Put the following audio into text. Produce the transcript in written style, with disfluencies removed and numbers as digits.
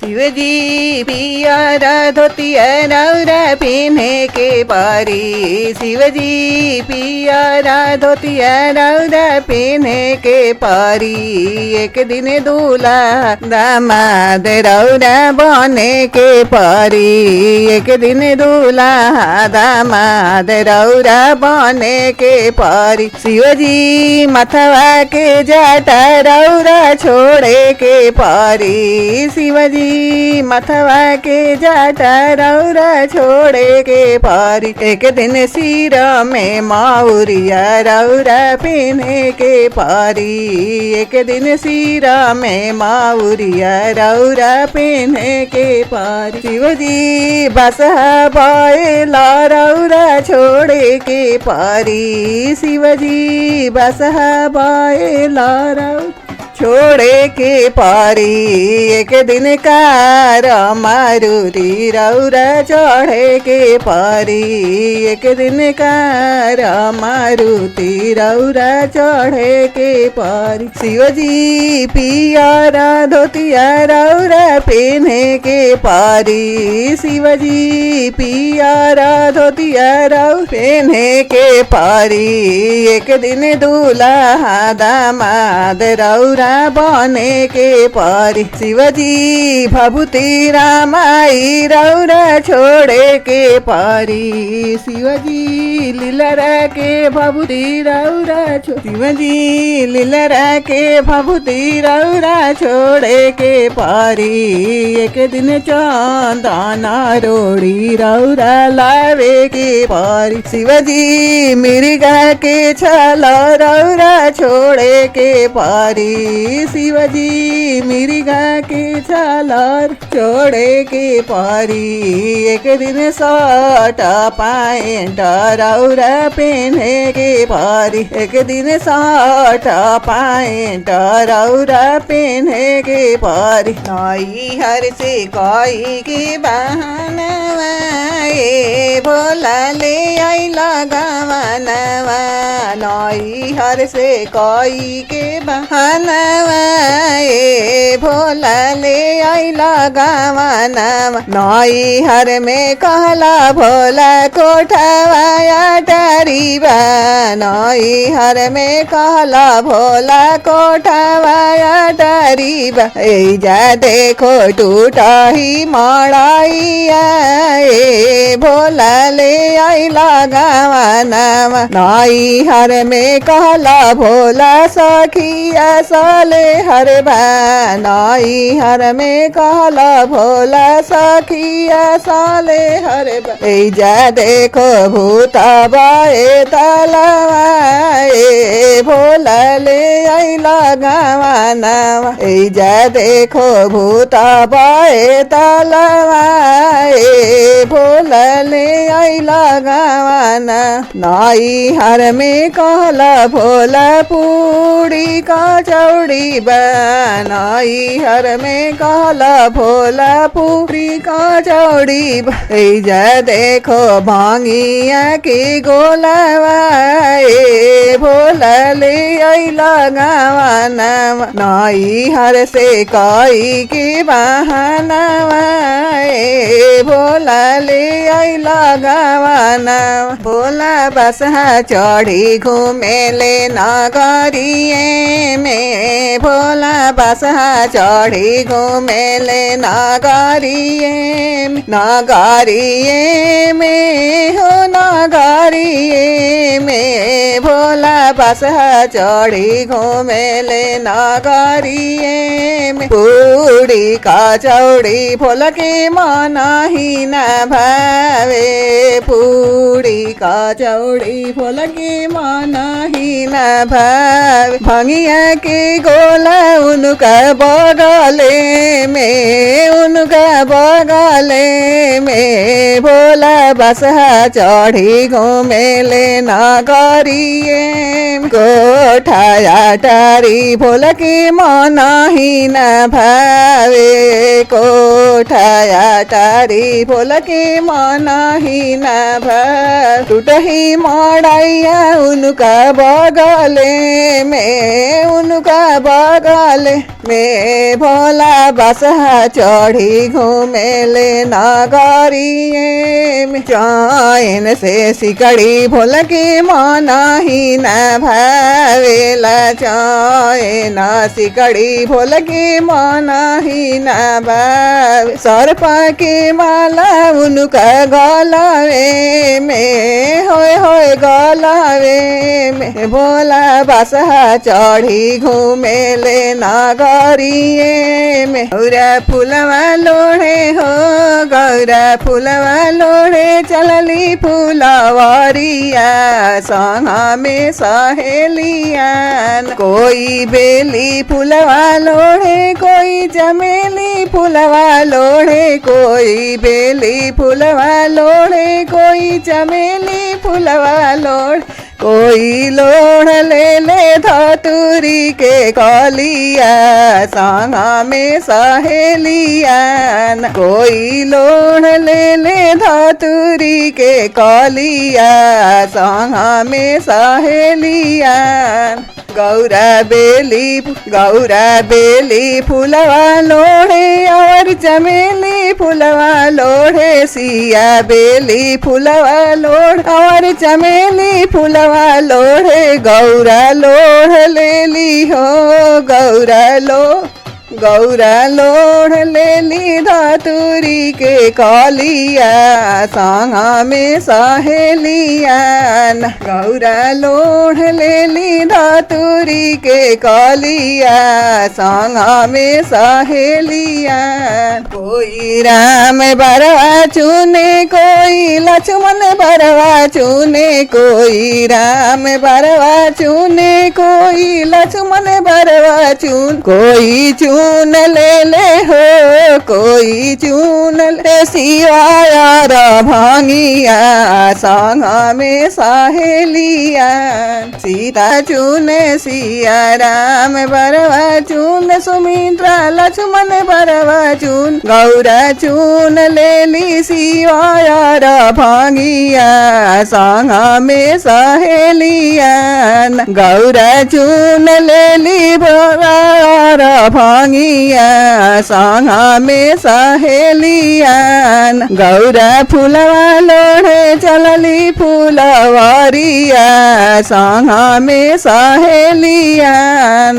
शिवजी पियारा धोतिया रौरा पिन्हे के पारी। शिवजी पियारा धोतिया रौरा पिन्हे के पारी। एक दिन दूल्हा दामाद रौरा बने के पारी। एक दिन दूल्हा दामाद रौरा बने के पारी। शिवजी मथवा के जाटा रौरा छोड़े के पारी। शिवजी मथवा के जाटा रौरा छोड़े के पारी। एक दिन सिर में माउरिया रौरा पिन्हे के पारी। एक दिन सिर में माउरिया रौरा पिन्हे के पारी। शिवजी बसहा बैला रौरा छोड़े के पारी। शिवजी बसहा बैला रौरा छोड़े के पारी। एक दिन कार मारुति रौरा चढ़े के पारी। एक दिन कार मारुति रौरा चढ़े के पारी। शिवजी पियारा धोतिया रौरा पिन्हे के पारी। शिवजी पियारा धोतिया रौरा पिन्हे के पारी। एक दिन दूल्हा दामाद रौरा बने के पारी। शिवजी भभूति रामाई रौरा छोड़े के पारी। शिवजी लीलरा के भभूति रौरा शिवजी लीलरा के भभूति रौरा छोड़े के पारी। एक दिन चंदना रोड़ी रौरा लावे के पारी। शिवजी मिर्गा के छल रौरा छोड़े के पारी। शिवजी मिर्गा के छालर छोड़े के पारी। एक दिन शर्ट पैंट रौरा पिन्हे के पारी। एक दिन शर्ट पैंट रौरा पिन्हे के पारी। नई हर से कोई के बहानवा भोला ले आइला गवानवा। नई हर से कोई के बहानवा भोला ले आइला गवानवा। नई हर में कहला भोला कोठवाया डरीबा। नई हर में कहला भोला कोठवाया डरीबा। जा देखो टूटा ही मड़ाइया भोला ले आइला गवानवा। नई हर में कहला भोला सखिया साले हर नई हर में कहला भोला सखिया साले हर जा देखो भूता बाए तलवाए भोला ले आइला गवानवा। जा देखो भूता बाए तलवाए भोला ले आइला गवाना। नई हर में कहला भोला पूड़ी का चौड़ी बनाई। हर में कहला भोला पूरी का चौड़ी जा देखो भांगिया के गोलवाए भोला ले आइला गवानवा। नई हर से कोई के बहानवा भोला ले आइला गवानवा। भोला बसहा चढ़ी घूमे ले नगरिये में। भोला बसहा चढ़ी घूमे ले नगरिये में। नगरिये में हो नगरिये में भोला बसहा चढ़ी घूमे ले नगरिये में। पूड़ी का चौड़ी भोला के माना ही न भावे। पूड़ी का चौड़ी भोला के माना ही न भावे। भंगिया के गोला उनका बगले में। उनका बगले में भोला बसहा चढ़ी घूमे ले नगरिये। कोठाया टारी भोला के माना ही न भावे। को उठाया टारी फूल के मानाही न भावे टूटही मड़ैया उनका बगले में भोला बसहा चढ़ी घूमेले नगरिए में चैन से सिकड़ी भोल के मानाही न भावेला चैन सिकड़ी भोल के मानाही न भावे सर्प के माला उनका गलावे में होय गलावे में भोला बसहा चढ़ी घूमेले नगरिए में गौरा फूलवा लोढ़े हो गौरा फूलवा लोढ़े चलली फूलवरिया संगा में सहेलियन कोई बेली फूलवा लोढ़े कोई चमेली फूलवा लोढ़े कोई बेली फूलवा लोढ़े कोई चमेली फूलवा लोढ़ कोई लोढ़ ले धतूरी के कलिया संगा में सहेलियन कोई लोढ़ ले धतूरी के कलिया संगा में सहेलियन गौरा बेली फूलवा लोढ़े और चमेली फूलवा लोढ़े सिया बेली फूलवा लोढ़ और चमेली फूलवा लोढ़े गौरा लोढ़ ले ली हो गौरा लोढ़ ले ली धतूरी के कलिया संगा में सहेलियन गौरा लोढ़ ले ली धतूरी के कलिया संगा में सहेलियन कोई राम बरवा चुने कोई लक्ष्मण बरवा चुने कोई राम बरवा चुने कोई लक्ष्मण बरवा चुन कोई चुन ले हो कोई चुन ले सिवायार भांगिया संगा में सहेलियन सीता चुने सिया राम बरवा चुन सुमित्रा लक्ष्मण बरवा चुन गौरा चुन ले ली सिवायार भांगिया संगा में सहेलियन गौरा चुन ले ली बरार भांगिया संगा में सहेलियन गौरा फूलवा लोढ़े चलली फूलवरिया संगा में सहेलियन।